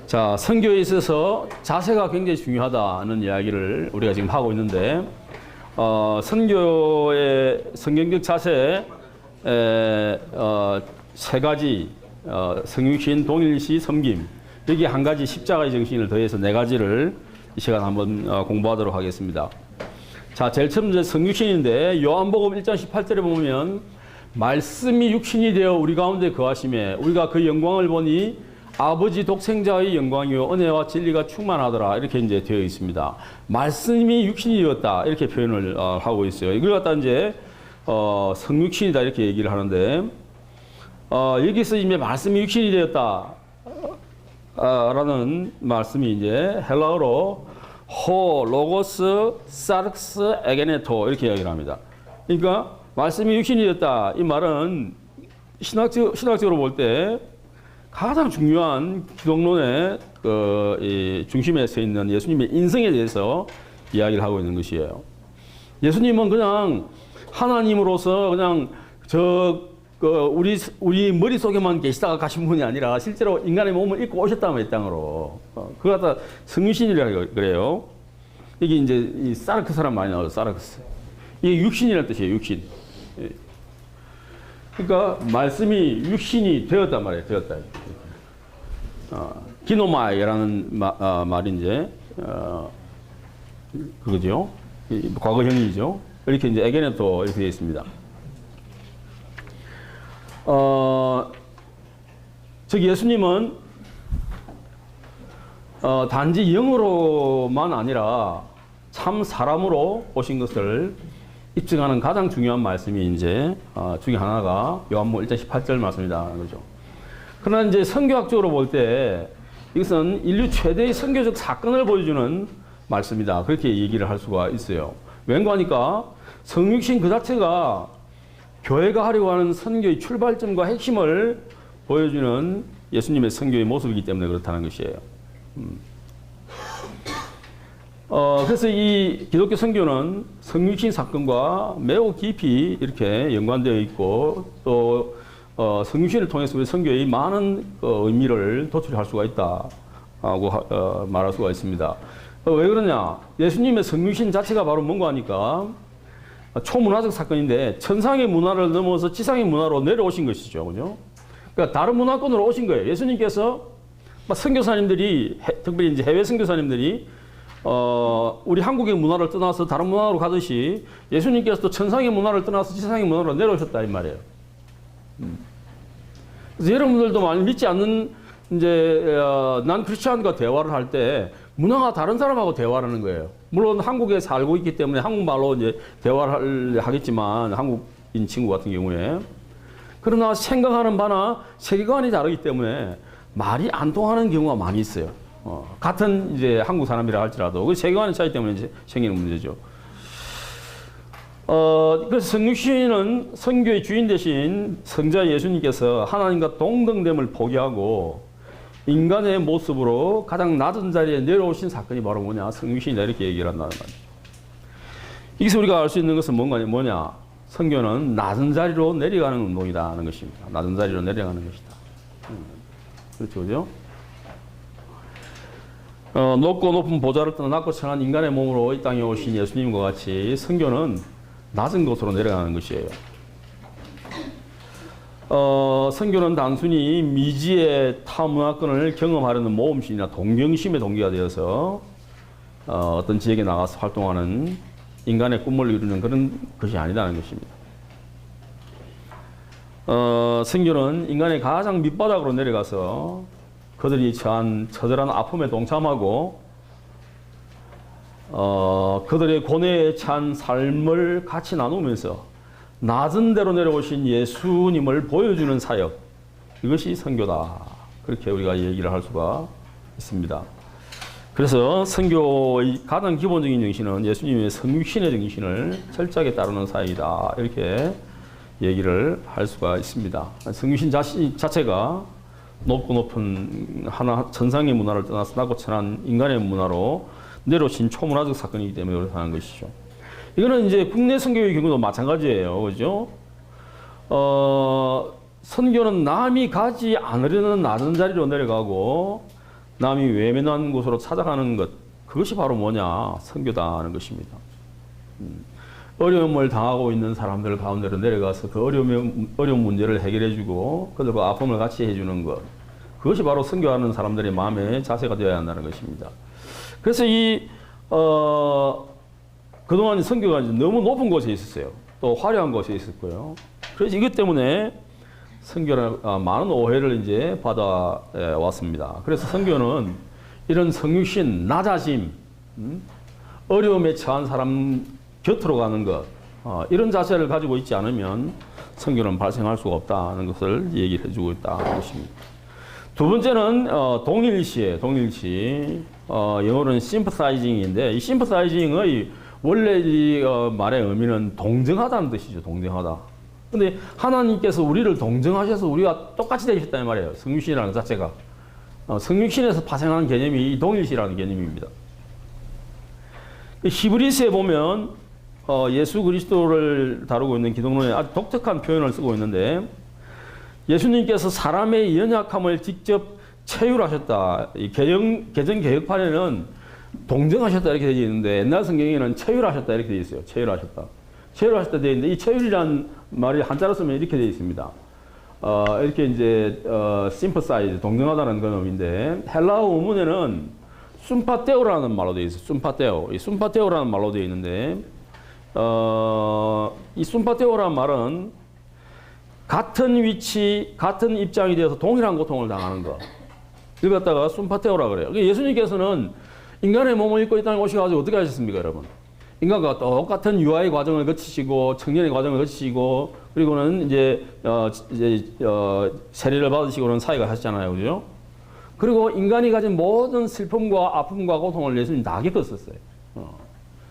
자, 선교에 있어서 자세가 굉장히 중요하다는 이야기를 우리가 지금 하고 있는데, 선교의 성경적 자세 세 가지, 성육신, 동일시, 섬김, 여기 한 가지 십자가의 정신을 더해서 네 가지를 이 시간 한번 공부하도록 하겠습니다. 자, 제일 처음 성육신인데 요한복음 1장 18절에 보면 말씀이 육신이 되어 우리 가운데 거하심에 우리가 그 영광을 보니 아버지 독생자의 영광이요 은혜와 진리가 충만하더라, 이렇게 이제 되어 있습니다. 말씀이 육신이 되었다, 이렇게 표현을 하고 있어요. 이걸 갖다 이제 성육신이다 이렇게 얘기를 하는데, 여기서 이제 말씀이 육신이 되었다 라는 말씀이 이제 헬라어로 호, 로고스, 사르크스, 에게네토 이렇게 이야기를 합니다. 그러니까 말씀이 육신이 되었다, 이 말은 신학적으로 볼 때 가장 중요한 기독론의 중심에 서 있는 예수님의 인성에 대해서 이야기를 하고 있는 것이에요. 예수님은 그냥 하나님으로서 그냥 우리 머릿속에만 계시다가 가신 분이 아니라 실제로 인간의 몸을 입고 오셨다면 이 땅으로. 그거 갖다 성육신이라고 그래요. 이게 이제 이 사르크 사람 많이 나와요. 사르크스. 이게 육신이라는 뜻이에요. 육신. 그러니까 말씀이 육신이 되었단 말이에요. 되었다. 기노마이라는 말이 이제 그거죠. 과거형이죠. 이렇게 이제 에게네토 이렇게 되어 있습니다. 즉 예수님은 단지 영으로만 아니라 참 사람으로 오신 것을 입증하는 가장 중요한 말씀이 이제 중에 하나가 요한복음 1장 18절 말씀이라는 거죠. 그러나 이제 선교학적으로 볼 때 이것은 인류 최대의 선교적 사건을 보여주는 말씀이다, 그렇게 얘기를 할 수가 있어요. 왠가 하니까 성육신 그 자체가 교회가 하려고 하는 선교의 출발점과 핵심을 보여주는 예수님의 선교의 모습이기 때문에 그렇다는 것이에요. 그래서 이 기독교 선교는 성육신 사건과 매우 깊이 이렇게 연관되어 있고, 또 성육신을 통해서 우리 선교의 많은 의미를 도출할 수가 있다고 말할 수가 있습니다. 왜 그러냐? 예수님의 성육신 자체가 바로 뭔가 하니까 초문화적 사건인데 천상의 문화를 넘어서 지상의 문화로 내려오신 것이죠. 그죠? 그러니까 다른 문화권으로 오신 거예요. 예수님께서 선교사님들이, 특별히 이제 해외 선교사님들이 우리 한국의 문화를 떠나서 다른 문화로 가듯이 예수님께서도 천상의 문화를 떠나서 지상의 문화로 내려오셨다 이 말이에요. 그래서 여러분들도 많이 믿지 않는 이제 난 크리스찬과 대화를 할 때 문화가 다른 사람하고 대화를 하는 거예요. 물론 한국에 살고 있기 때문에 한국말로 이제 대화를 하겠지만, 한국인 친구 같은 경우에. 그러나 생각하는 바나 세계관이 다르기 때문에 말이 안 통하는 경우가 많이 있어요. 같은 이제 한국 사람이라 할지라도 그 세계관의 차이 때문에 이제 생기는 문제죠. 그래서 성육신은 선교의 주인 대신 성자 예수님께서 하나님과 동등됨을 포기하고 인간의 모습으로 가장 낮은 자리에 내려오신 사건이 바로 뭐냐? 성육신이다, 이렇게 얘기를 한다는 말이죠. 여기서 우리가 알 수 있는 것은 뭐냐? 선교는 낮은 자리로 내려가는 운동이라는 것입니다. 낮은 자리로 내려가는 것이다. 그렇죠, 그죠? 높고 높은 보좌를 떠나 낮고 천한 인간의 몸으로 이 땅에 오신 예수님과 같이 선교는 낮은 곳으로 내려가는 것이에요. 선교는 단순히 미지의 타문화권을 경험하려는 모험심이나 동경심의 동기가 되어서 어떤 지역에 나가서 활동하는 인간의 꿈을 이루는 그런 것이 아니라는 것입니다. 선교는 인간의 가장 밑바닥으로 내려가서 그들이 처한 처절한 아픔에 동참하고 그들의 고뇌에 찬 삶을 같이 나누면서 낮은 데로 내려오신 예수님을 보여주는 사역, 이것이 선교다, 그렇게 우리가 얘기를 할 수가 있습니다. 그래서 선교의 가장 기본적인 정신은 예수님의 성육신의 정신을 철저하게 따르는 사역이다, 이렇게 얘기를 할 수가 있습니다. 성육신 자체가 높고 높은 천상의 문화를 떠나서 낮고 천한 인간의 문화로 내려오신 초문화적 사건이기 때문에 그렇다는 것이죠. 이거는 이제 국내 선교의 경우도 마찬가지예요. 그죠? 선교는 남이 가지 않으려는 낮은 자리로 내려가고 남이 외면한 곳으로 찾아가는 것, 그것이 바로 뭐냐? 선교다는 것입니다. 어려움을 당하고 있는 사람들 가운데로 내려가서 그 어려운 문제를 해결해주고 그들과 아픔을 같이 해주는 것, 그것이 바로 선교하는 사람들의 마음의 자세가 되어야 한다는 것입니다. 그래서 그동안 선교가 너무 높은 곳에 있었어요. 또 화려한 곳에 있었고요. 그래서 이것 때문에 선교는 많은 오해를 이제 받아왔습니다. 그래서 선교는 이런 성육신, 낮아짐, 어려움에 처한 사람 곁으로 가는 것, 이런 자세를 가지고 있지 않으면 선교는 발생할 수가 없다는 것을 얘기를 해주고 있다는 것입니다. 두 번째는 동일시예요. 동일시. 영어로는 sympathizing인데 이 sympathizing의 원래 이 말의 의미는 동정하다는 뜻이죠. 동정하다. 근데 하나님께서 우리를 동정하셔서 우리가 똑같이 되셨다는 말이에요. 성육신이라는 자체가. 성육신에서 파생하는 개념이 이 동일시라는 개념입니다. 히브리서에 보면 예수 그리스도를 다루고 있는 기독론에 아주 독특한 표현을 쓰고 있는데 예수님께서 사람의 연약함을 직접 체휼하셨다. 이 개정 개혁판에는 동정하셨다 이렇게 되어 있는데 옛날 성경에는 체휼하셨다 이렇게 되어 있어요. 체휼하셨다. 체휼하셨다 되어 있는데 이 체휼이란 말이 한자로 쓰면 이렇게 되어 있습니다. 이렇게 이제 sympathize 동정하다는 그런 의미인데 헬라어 원문에는 순파테오라는 말로 되어 있어요. 순파테오. 이 순파테오라는 말로 되어 있는데 이 순파테오라는 말은 같은 위치, 같은 입장이 되어서 동일한 고통을 당하는 거. 이걸 갖다가 순파테오라 그래요. 예수님께서는 인간의 몸을 입고 이 땅에 오셔가지고 어떻게 하셨습니까, 여러분? 인간과 똑같은 유아의 과정을 거치시고, 청년의 과정을 거치시고, 그리고는 이제 세례를 받으시고는 사회가 하셨잖아요, 그죠? 그리고 인간이 가진 모든 슬픔과 아픔과 고통을 예수님 다 겪었었어요.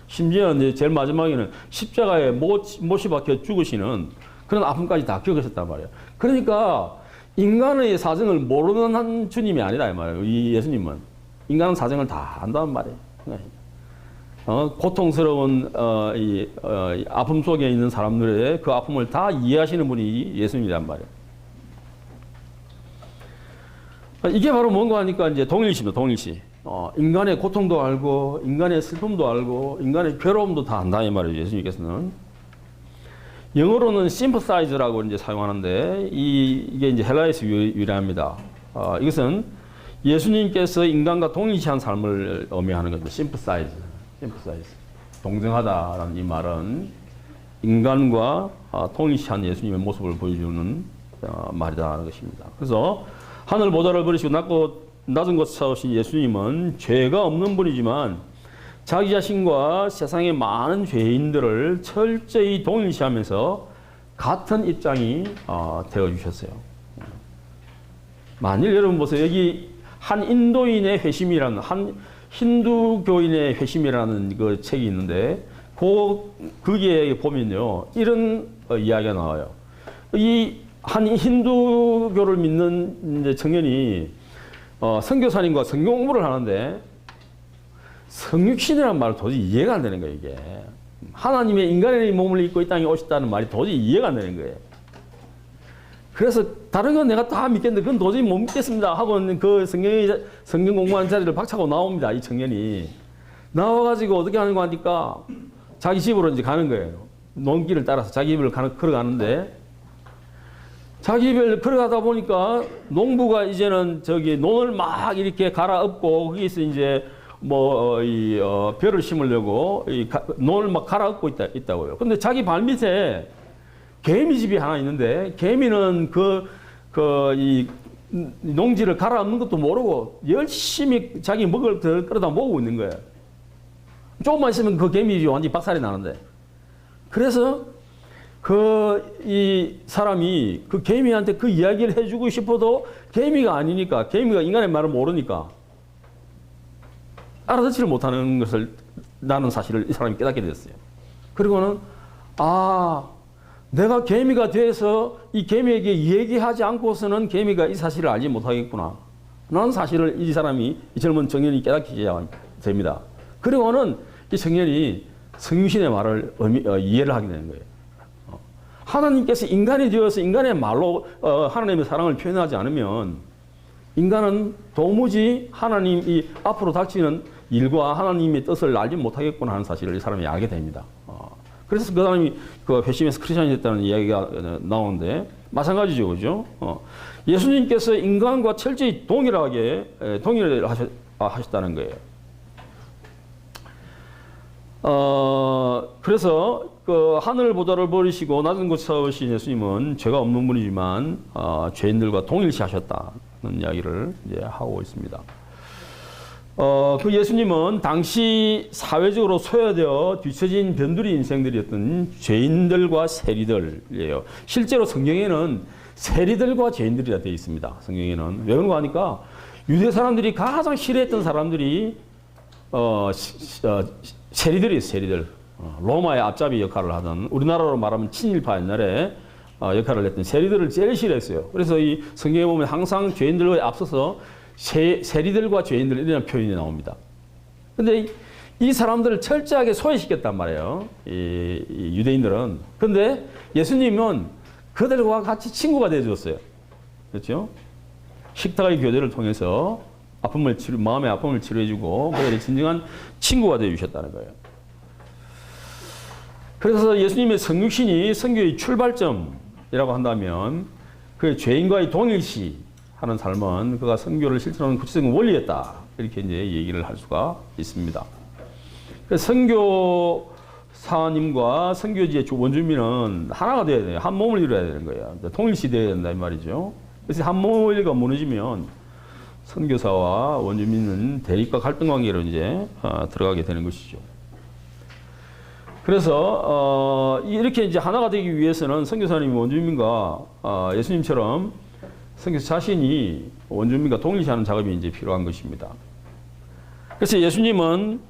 심지어 이제 제일 마지막에는 십자가에 못이 박혀 죽으시는 그런 아픔까지 다 겪으셨단 말이에요. 그러니까 인간의 사정을 모르는 한 주님이 아니다 이 말이에요. 이 예수님은 인간 사정을 다 안다는 말이에요. 고통스러운 아픔 속에 있는 사람들의 그 아픔을 다 이해하시는 분이 예수님이란 말이에요. 이게 바로 뭔가 하니까 이제 동일시입니다. 동일시. 인간의 고통도 알고 인간의 슬픔도 알고 인간의 괴로움도 다 안다 이 말이에요. 예수님께서는. 영어로는 sympathize라고 이제 사용하는데 이게 이제 헬라에서 유래합니다. 이것은 예수님께서 인간과 동일시한 삶을 의미하는 거죠. sympathize. 동정하다라는 이 말은 인간과 동일시한 예수님의 모습을 보여주는 말이라는 것입니다. 그래서 하늘 보좌를 버리시고 낮은 곳에 사오신 예수님은 죄가 없는 분이지만 자기 자신과 세상의 많은 죄인들을 철저히 동일시하면서 같은 입장이 되어주셨어요. 만일 여러분 보세요. 여기 한 인도인의 회심이라는 한 힌두교인의 회심이라는 그 책이 있는데 거기에 보면요 이런 이야기가 나와요. 이 한 힌두교를 믿는 이제 청년이 선교사님과 성경 공부를 하는데 성육신이라는 말은 도저히 이해가 안 되는 거예요. 이게 하나님의 인간의 몸을 입고 이 땅에 오셨다는 말이 도저히 이해가 안 되는 거예요. 그래서 다른 건 내가 다 믿겠는데 그건 도저히 못 믿겠습니다 하고 그 성경 공부하는 자리를 박차고 나옵니다. 이 청년이 나와가지고 어떻게 하는 거 하니까 자기 집으로 이제 가는 거예요. 논길을 따라서 자기 집을 걸어가는데 자기 집을 걸어가다 보니까 농부가 이제는 논을 막 이렇게 갈아엎고 거기서 이제 벼를 심으려고 논을 막 갈아엎고 있다고요. 근데 자기 발 밑에 개미집이 하나 있는데 개미는 이 농지를 갈아엎는 것도 모르고 열심히 자기 먹을 걸 끌어다 먹고 있는 거예요. 조금만 있으면 그 개미집이 완전히 박살이 나는데. 그래서 이 사람이 그 개미한테 그 이야기를 해주고 싶어도 개미가 아니니까, 개미가 인간의 말을 모르니까 알아듣지를 못하는 것을 나는 사실을 이 사람이 깨닫게 됐어요. 그리고는 내가 개미가 돼서 이 개미에게 얘기하지 않고서는 개미가 이 사실을 알지 못하겠구나. 라는 사실을 이 사람이, 이 젊은 청년이 깨닫게 됩니다. 그리고는 이 청년이 성육신의 말을 이해를 하게 되는 거예요. 하나님께서 인간이 되어서 인간의 말로 하나님의 사랑을 표현하지 않으면 인간은 도무지 하나님이 앞으로 닥치는 일과 하나님의 뜻을 알지 못하겠구나 하는 사실을 이 사람이 알게 됩니다. 그래서 그 사람이 그 회심에서 크리스천이 됐다는 이야기가 나오는데 마찬가지죠, 그죠? 예수님께서 인간과 철저히 동일하게 동일을 하셨다는 거예요. 그래서 그 하늘보다를 버리시고 낮은 곳에 서신 예수님은 죄가 없는 분이지만 죄인들과 동일시하셨다는 이야기를 이제 하고 있습니다. 그 예수님은 당시 사회적으로 소외되어 뒤처진 변두리 인생들이었던 죄인들과 세리들이에요. 실제로 성경에는 세리들과 죄인들이라 되어 있습니다. 성경에는. 왜 그런가 하니까 유대 사람들이 가장 싫어했던 사람들이 세리들이에요. 세리들. 로마의 앞잡이 역할을 하던, 우리나라로 말하면 친일파 옛날에 역할을 했던 세리들을 제일 싫어했어요. 그래서 이 성경에 보면 항상 죄인들에 앞서서 세리들과 죄인들 이런 표현이 나옵니다. 근데 이 사람들을 철저하게 소외시켰단 말이에요. 이 유대인들은. 근데 예수님은 그들과 같이 친구가 되어줬어요. 그렇죠? 식탁의 교제를 통해서 마음의 아픔을 치료해주고 그들이 진정한 친구가 되어주셨다는 거예요. 그래서 예수님의 성육신이 선교의 출발점이라고 한다면 그 죄인과의 동일시 하는 삶은 그가 선교를 실천하는 구체적인 원리였다. 이렇게 이제 얘기를 할 수가 있습니다. 선교사님과 선교지의 원주민은 하나가 되어야 돼요. 한 몸을 이루어야 되는 거예요. 통일시 되어야 된다 이 말이죠. 그래서 한 몸의가 무너지면 선교사와 원주민은 대립과 갈등 관계로 이제 들어가게 되는 것이죠. 그래서 이렇게 이제 하나가 되기 위해서는 선교사님이 원주민과 예수님처럼 선교사 자신이 원주민과 동일시하는 작업이 이제 필요한 것입니다. 그래서 예수님은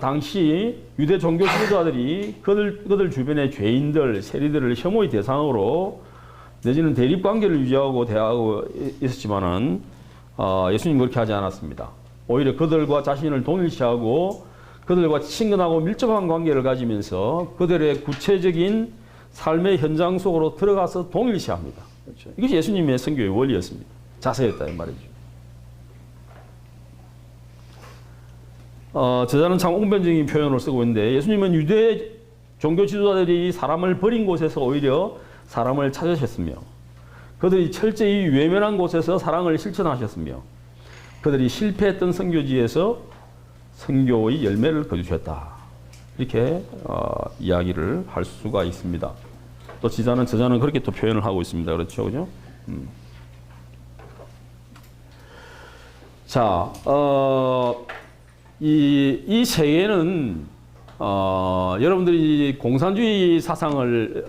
당시 유대 종교 지도자들이 그들 주변의 죄인들, 세리들을 혐오의 대상으로 내지는 대립 관계를 유지하고 대하고 있었지만은 예수님 그렇게 하지 않았습니다. 오히려 그들과 자신을 동일시하고 그들과 친근하고 밀접한 관계를 가지면서 그들의 구체적인 삶의 현장 속으로 들어가서 동일시합니다. 그렇죠. 이것이 예수님의 선교의 원리였습니다. 자세였다 이 말이죠. 저자는 참 웅변적인 표현을 쓰고 있는데 예수님은 유대 종교 지도자들이 사람을 버린 곳에서 오히려 사람을 찾으셨으며 그들이 철저히 외면한 곳에서 사랑을 실천하셨으며 그들이 실패했던 선교지에서 선교의 열매를 거두셨다. 이렇게 이야기를 할 수가 있습니다. 또 저자는 그렇게 또 표현을 하고 있습니다. 그렇죠, 그죠? 자, 이 세계는 여러분들이 공산주의 사상을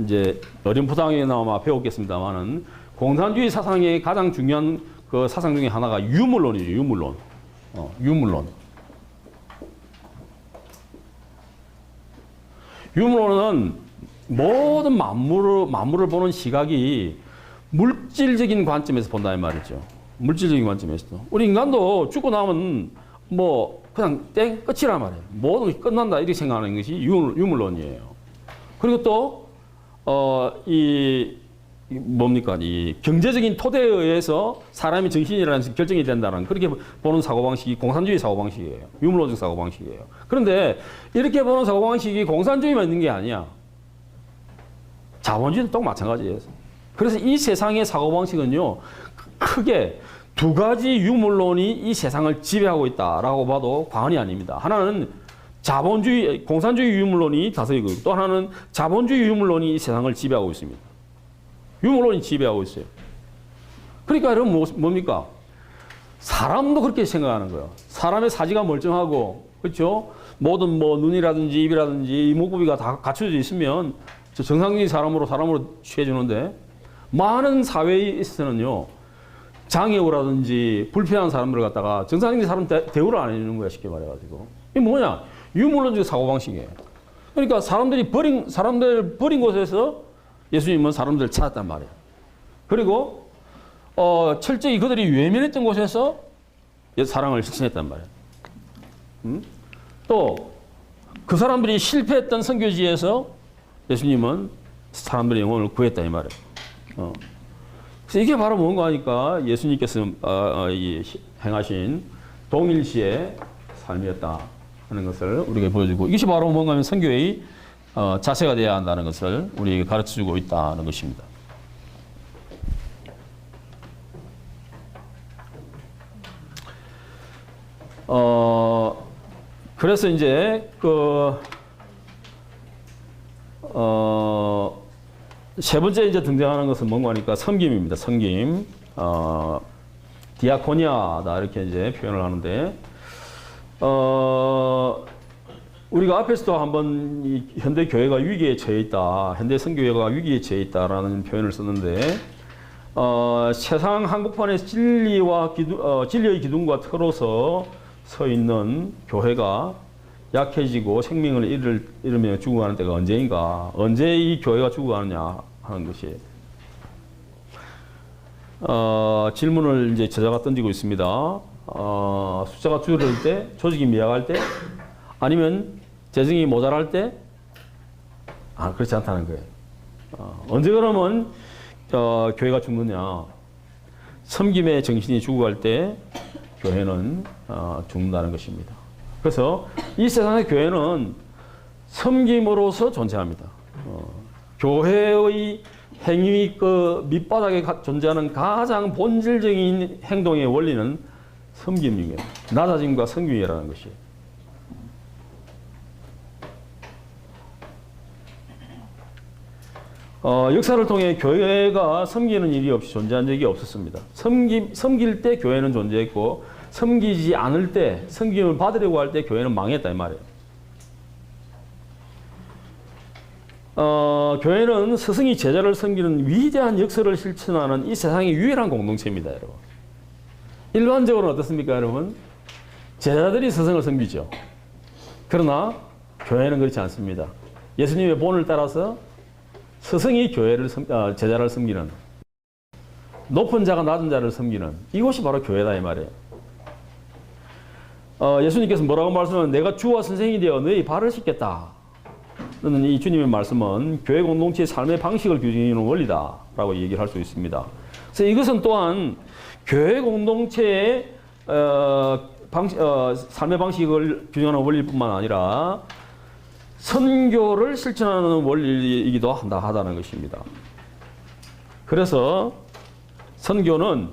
이제 어렴풋하게나마 배웠겠습니다만은 공산주의 사상의 가장 중요한 그 사상 중에 하나가 유물론이죠. 유물론. 유물론은 모든 만물을 보는 시각이 물질적인 관점에서 본다 이 말이죠. 물질적인 관점에서. 우리 인간도 죽고 나면 뭐 그냥 땡 끝이란 말이에요. 모든 것이 끝난다 이렇게 생각하는 것이 유물론이에요. 그리고 또 이 경제적인 토대에 의해서 사람의 정신이라는 것이 결정이 된다는 그렇게 보는 사고방식이 공산주의 사고방식이에요. 유물론적 사고방식이에요. 그런데 이렇게 보는 사고방식이 공산주의만 있는 게 아니야. 자본주의도 또 마찬가지예요. 그래서 이 세상의 사고방식은요, 크게 두 가지 유물론이 이 세상을 지배하고 있다라고 봐도 과언이 아닙니다. 하나는 자본주의, 공산주의 유물론이 다스리고 있고 또 하나는 자본주의 유물론이 이 세상을 지배하고 있습니다. 유물론이 지배하고 있어요. 그러니까 여러분 뭡니까? 사람도 그렇게 생각하는 거예요. 사람의 사지가 멀쩡하고, 그렇죠? 모든 뭐 눈이라든지 입이라든지 이목구비가 다 갖춰져 있으면 정상적인 사람으로 취해주는데 많은 사회에 있어서는요, 장애우라든지 불편한 사람들을 갖다가 정상적인 사람 대우를 안 해주는 거야, 쉽게 말해가지고. 이게 뭐냐? 유물론적 사고방식이에요. 그러니까 사람들 버린 곳에서 예수님은 사람들을 찾았단 말이에요. 그리고 철저히 그들이 외면했던 곳에서 사랑을 실천했단 말이에요. 또 그 사람들이 실패했던 선교지에서 예수님은 사람들의 영혼을 구했다 이 말이에요. 그래서 이게 바로 뭔가 하니까 예수님께서 행하신 동일시의 삶이었다 하는 것을 우리에게 보여주고, 이것이 바로 뭔가 하면 선교의 자세가 되어야 한다는 것을 우리에게 가르쳐주고 있다는 것입니다. 그래서 이제 세 번째 이제 등장하는 것은 뭔가 하니까 섬김입니다. 섬김. 디아코니아다 이렇게 이제 표현을 하는데, 우리가 앞에서도 한번 이 현대 교회가 위기에 처해 있다, 현대 선교회가 위기에 처해 있다라는 표현을 썼는데, 세상 한복판에 진리의 기둥과 터로서 서 있는 교회가 약해지고 생명을 잃으며 죽어가는 때가 언제인가? 언제 이 교회가 죽어가느냐 하는 것이 질문을 이제 저자가 던지고 있습니다. 숫자가 줄어들 때, 조직이 미약할 때, 아니면 재정이 모자랄 때? 그렇지 않다는 거예요. 언제 그러면 교회가 죽느냐? 섬김의 정신이 죽어갈 때 교회는 죽는다는 것입니다. 그래서 이 세상의 교회는 섬김으로서 존재합니다. 교회의 행위 밑바닥에 존재하는 가장 본질적인 행동의 원리는 섬김이에요. 낮아짐과 섬김이라는 것이. 역사를 통해 교회가 섬기는 일이 없이 존재한 적이 없었습니다. 섬길 때 교회는 존재했고, 섬기지 않을 때, 섬김을 받으려고 할 때 교회는 망했다 이 말이에요. 교회는 스승이 제자를 섬기는 위대한 역사를 실천하는 이 세상의 유일한 공동체입니다, 여러분. 일반적으로는 어떻습니까, 여러분? 제자들이 스승을 섬기죠. 그러나 교회는 그렇지 않습니다. 예수님의 본을 따라서 스승이 제자를 섬기는, 높은 자가 낮은 자를 섬기는, 이것이 바로 교회다 이 말이에요. 예수님께서 뭐라고 말씀하면, 내가 주와 선생이 되어 너희 발을 씻겠다 는 이 주님의 말씀은 교회 공동체의 삶의 방식을 규정하는 원리다라고 얘기를 할 수 있습니다. 그래서 이것은 또한 교회 공동체의 삶의 방식을 규정하는 원리뿐만 아니라 선교를 실천하는 원리이기도 하다는 것입니다. 그래서 선교는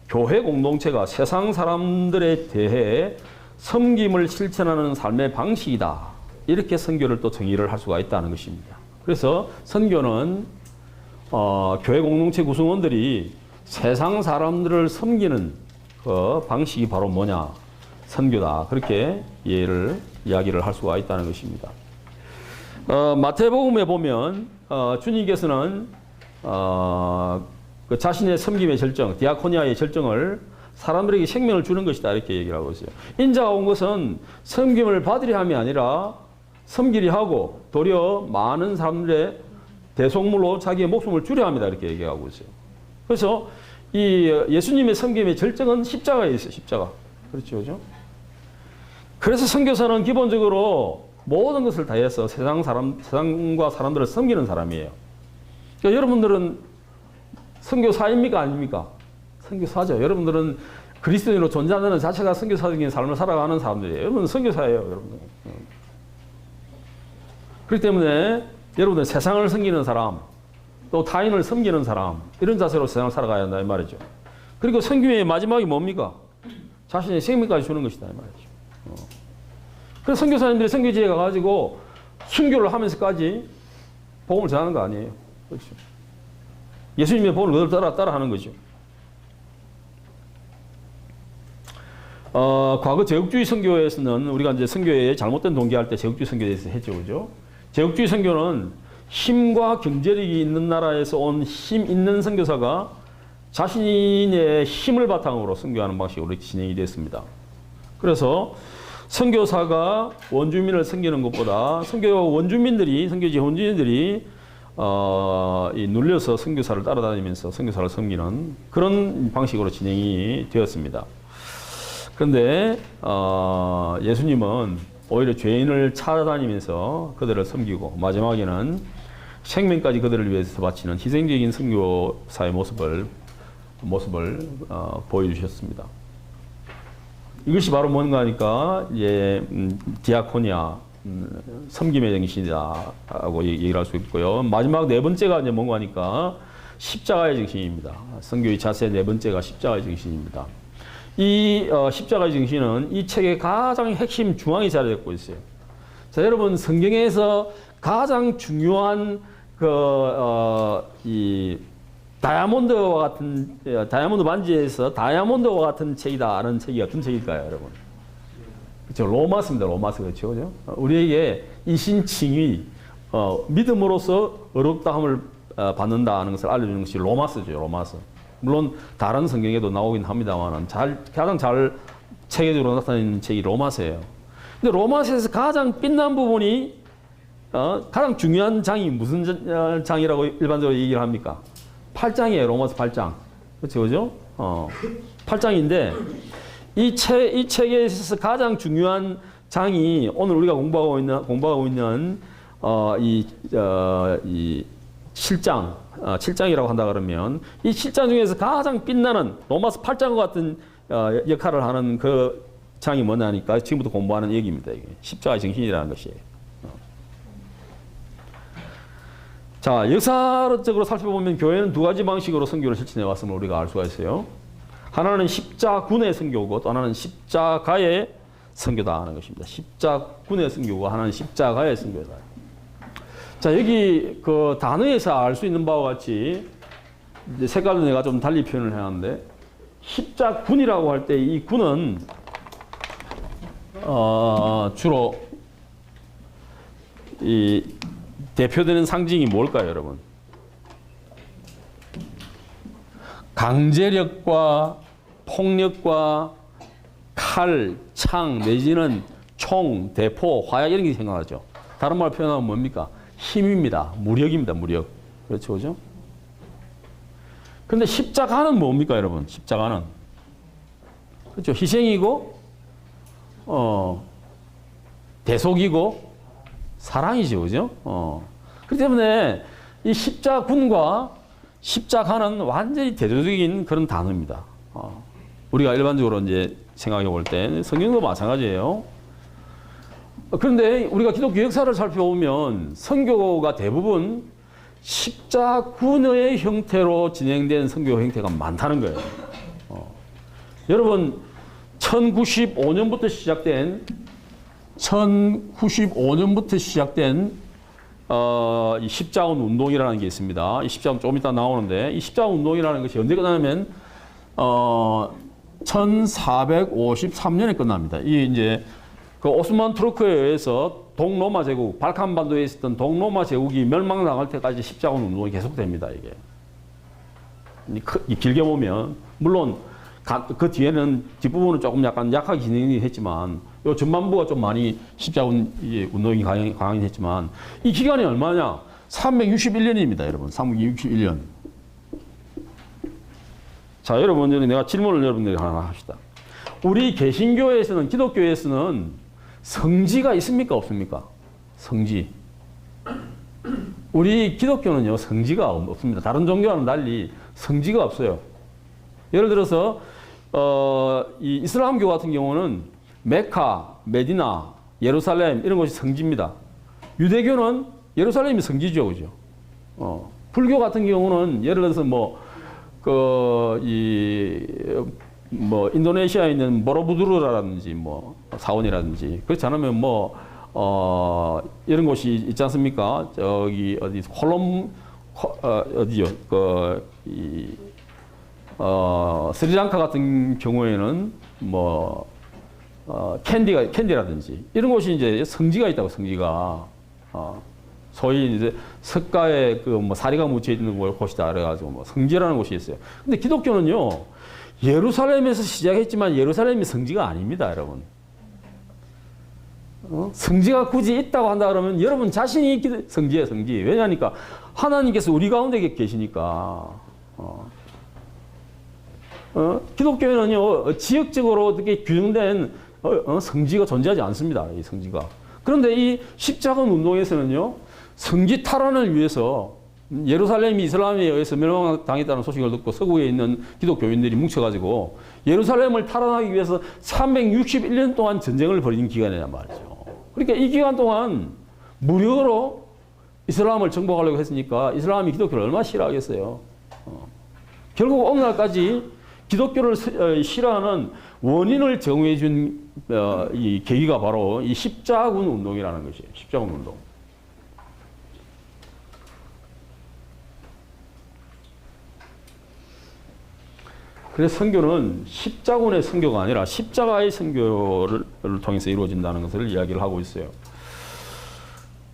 교회 공동체가 세상 사람들에 대해 섬김을 실천하는 삶의 방식이다, 이렇게 선교를 또 정의를 할 수가 있다는 것입니다. 그래서 선교는 교회 공동체 구성원들이 세상 사람들을 섬기는 그 방식이 바로 뭐냐? 선교다. 그렇게 이야기를 할 수가 있다는 것입니다. 마태복음에 보면 주님께서는 그 자신의 섬김의 절정, 디아코니아의 절정을 사람들에게 생명을 주는 것이다, 이렇게 얘기를 하고 있어요. 인자가 온 것은 섬김을 받으려 함이 아니라 섬기려 하고 도리어 많은 사람들의 대속물로 자기의 목숨을 주려 합니다, 이렇게 얘기하고 있어요. 그래서 이 예수님의 섬김의 절정은 십자가에 있어요, 십자가. 그렇죠, 그죠? 그래서 선교사는 기본적으로 모든 것을 다해서 세상과 사람들을 섬기는 사람이에요. 그러니까 여러분들은 선교사입니까, 아닙니까? 선교사죠. 여러분들은 그리스도인으로 존재하는 자체가 선교사적인 삶을 살아가는 사람들이에요. 여러분은 선교사예요, 여러분. 그렇기 때문에 여러분들 세상을 섬기는 사람, 또 타인을 섬기는 사람, 이런 자세로 세상을 살아가야 한다 이 말이죠. 그리고 선교의 마지막이 뭡니까? 자신의 생명까지 주는 것이다 이 말이죠. 그래서 선교사님들이 선교지에 가가지고 순교를 하면서까지 복음을 전하는 거 아니에요. 그렇죠. 예수님의 복음을 그대로 따라 하는 거죠. 과거 제국주의 선교에서는 우리가 이제 선교에 잘못된 동기할 때 제국주의 선교에 대해서 했죠, 그죠? 제국주의 선교는 힘과 경제력이 있는 나라에서 온 힘 있는 선교사가 자신의 힘을 바탕으로 선교하는 방식으로 진행이 됐습니다. 그래서 선교사가 원주민을 섬기는 것보다 선교지 원주민들이 눌려서 선교사를 따라다니면서 선교사를 섬기는 그런 방식으로 진행이 되었습니다. 그런데 예수님은 오히려 죄인을 찾아다니면서 그들을 섬기고 마지막에는 생명까지 그들을 위해서 바치는 희생적인 선교사의 모습을 보여주셨습니다. 이것이 바로 뭔가 하니까 이제 디아코니아 섬김의 정신이다라고 얘기를 할 수 있고요. 마지막 네 번째가 이제 뭔가 하니까 십자가의 정신입니다. 선교의 자세 네 번째가 십자가의 정신입니다. 이 십자가의 정신은 이 책의 가장 핵심 중앙에 자리잡고 있어요. 자, 여러분 성경에서 가장 중요한 이 다이아몬드와 같은 다이아몬드 반지에서 다이아몬드와 같은 책이다라는 책이 어떤 책일까요, 여러분? 그렇죠, 로마서입니다. 로마서 그렇죠, 그죠? 우리에게 이신칭의 믿음으로써 의롭다함을 받는다는 것을 알려주는 것이 로마서죠, 로마서. 물론 다른 성경에도 나오긴 합니다만 가장 잘 체계적으로 나타내는 책이 로마서예요. 근데 로마서에서 가장 빛난 부분이 가장 중요한 장이 무슨 장이라고 일반적으로 얘기를 합니까? 8장이에요. 로마서 8장. 그렇죠, 그죠? 8장인데 이 책에 있어서 가장 중요한 장이 오늘 우리가 공부하고 있는 이 7장, 7장이라고 한다 그러면 이 7장 중에서 가장 빛나는 로마서 8장과 같은 역할을 하는 그 장이 뭐냐니까 지금부터 공부하는 얘기입니다. 이게 십자가의 정신이라는 것이에요. 자, 역사적으로 살펴보면 교회는 두 가지 방식으로 선교를 실천해 왔음을 우리가 알 수가 있어요. 하나는 십자군의 선교고 또 하나는 십자가의 선교다 하는 것입니다. 십자군의 선교고 하나는 십자가의 선교다. 자, 여기 그 단어에서 알 수 있는 바와 같이 이제 색깔도 내가 좀 달리 표현을 해놨는데 십자군이라고 할 때 이 군은 주로 이 대표되는 상징이 뭘까요, 여러분? 강제력과 폭력과 칼, 창 내지는 총, 대포, 화약 이런 게 생각하죠. 다른 말로 표현하면 뭡니까? 힘입니다. 무력입니다. 무력. 그렇죠, 그죠? 근데 십자가는 뭡니까, 여러분? 십자가는 그렇죠. 희생이고, 대속이고, 사랑이죠, 그죠? 그렇기 때문에 이 십자군과 십자가는 완전히 대조적인 그런 단어입니다. 우리가 일반적으로 이제 생각해 볼 때 성경도 마찬가지예요. 그런데 우리가 기독교 역사를 살펴보면 선교가 대부분 십자군의 형태로 진행된 선교 형태가 많다는 거예요. 여러분 1095년부터 시작된 이 십자군 운동이라는 게 있습니다. 이 십자군 좀 이따 나오는데 이 십자군 운동이라는 것이 언제 끝나냐면 1453년에 끝납니다. 이 이제 그 오스만 투르크에 의해서 동로마 제국, 발칸 반도에 있었던 동로마 제국이 멸망당할 때까지 십자군 운동이 계속됩니다. 이게 길게 보면 물론 그 뒤에는 뒷부분은 조금 약간 약하게 진행이 했지만 요 전반부가 좀 많이 십자군 운동이 강하긴 했지만 이 기간이 얼마냐? 361년입니다, 여러분. 361년. 자, 여러분 내가 질문을 여러분들이 하나 합시다. 우리 개신교에서는 기독교에서는 성지가 있습니까, 없습니까? 성지. 우리 기독교는요 성지가 없습니다. 다른 종교와는 달리 성지가 없어요. 예를 들어서 이 이슬람교 같은 경우는 메카, 메디나, 예루살렘 이런 곳이 성지입니다. 유대교는 예루살렘이 성지죠, 그죠? 불교 같은 경우는 예를 들어서 인도네시아에 있는 보로부두르라든지 사원이라든지 그렇지 않으면 이런 곳이 있지 않습니까? 저기 어디 어디요? 스리랑카 같은 경우에는 캔디라든지 이런 곳이 이제 성지가 있다고. 성지가 소위 이제 석가에 사리가 묻혀 있는 곳이다 그래가지고 성지라는 곳이 있어요. 근데 기독교는요 예루살렘에서 시작했지만 예루살렘이 성지가 아닙니다, 여러분. 성지가 굳이 있다고 한다 그러면 여러분 자신이 성지예요, 성지. 왜냐하니까 하나님께서 우리 가운데 계시니까. 기독교에는요 지역적으로 어떻게 규정된 성지가 존재하지 않습니다. 이 성지가. 그런데 이 십자군 운동에서는요, 성지 탈환을 위해서 예루살렘이 이슬람에 의해서 멸망당했다는 소식을 듣고 서구에 있는 기독교인들이 뭉쳐가지고 예루살렘을 탈환하기 위해서 361년 동안 전쟁을 벌인 기간이란 말이죠. 그러니까 이 기간 동안 무료로 이슬람을 정복하려고 했으니까 이슬람이 기독교를 얼마나 싫어하겠어요. 결국 오늘날까지 기독교를 싫어하는 원인을 제공해 준 이 계기가 바로 이 십자군 운동이라는 것이에요. 십자군 운동. 그래서 선교는 십자군의 선교가 아니라 십자가의 선교를 통해서 이루어진다는 것을 이야기를 하고 있어요.